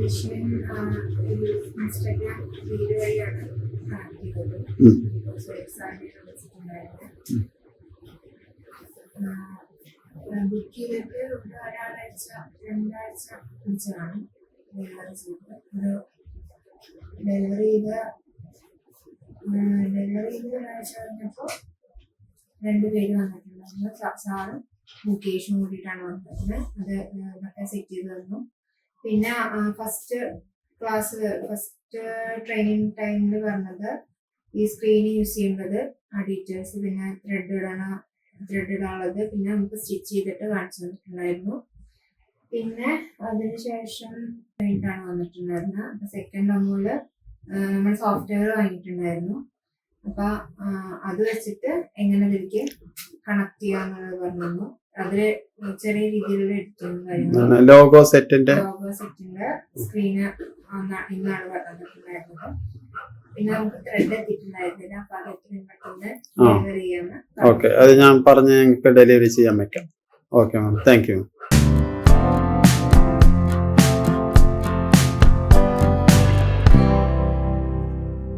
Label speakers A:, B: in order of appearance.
A: Registration Instagram video വഴിയാണ് connect ചെയ്തത്. Book ചെയ്തിട്ട് ഒരാഴ്ച 2 ആഴ്ച വെച്ചാണ് ഡെലിവറി ചെയ്തത്. ഡെലിവറി ചെയ്ത ഒരാഴ്ച കഴിഞ്ഞപ്പോൾ 2 പേര് വന്നിട്ടുണ്ടായിരുന്നു. സാറും മുകേഷും കൂടിയിട്ടാണ് വന്നത്. അത് ഇതൊക്കെ സെറ്റ് ചെയ്ത് തന്നു. പിന്നെ ഫസ്റ്റ് ട്രെയിനിങ് ടൈമിൽ പറഞ്ഞത് ഈ സ്ക്രീൻ യൂസ് ചെയ്യേണ്ടത് ആ ഡീറ്റെയിൽസ്, പിന്നെ ത്രെഡ് ഇടാനുള്ളത്, പിന്നെ നമുക്ക് സ്റ്റിച്ച് ചെയ്തിട്ട് കാണിച്ചു തന്നിട്ടുണ്ടായിരുന്നു. പിന്നെ അതിനുശേഷം കഴിഞ്ഞിട്ടാണ് വന്നിട്ടുണ്ടായിരുന്നത്. അപ്പൊ സെക്കൻഡ് ഡെമോയില് നമ്മൾ സോഫ്റ്റ്വെയർ വാങ്ങിയിട്ടുണ്ടായിരുന്നു. അപ്പൊ അത് വെച്ചിട്ട് എങ്ങനെ ഇതിലേക്ക് കണക്ട് ചെയ്യാന്നുള്ളത് പറഞ്ഞു. അതില് ചെറിയ രീതിയിലുള്ള എഡിറ്റിംഗ് കാര്യങ്ങൾ,
B: ലോഗോ സെറ്റിന്റെ
A: സ്ക്രീന് ഇന്നാണ് പറഞ്ഞിട്ടുണ്ടായിരുന്നത്. പിന്നെ നമുക്ക് ത്രെഡ് എത്തിയിട്ടുണ്ടായിരുന്നില്ല. അപ്പൊ അത് എത്രയും പെട്ടെന്ന് ഡെലിവറി ചെയ്യാന്ന്.
B: ഓക്കെ, അത് ഞാൻ പറഞ്ഞ് ഞങ്ങൾക്ക് ഡെലിവറി ചെയ്യാൻ പറ്റും. Okay ma'am, thank you.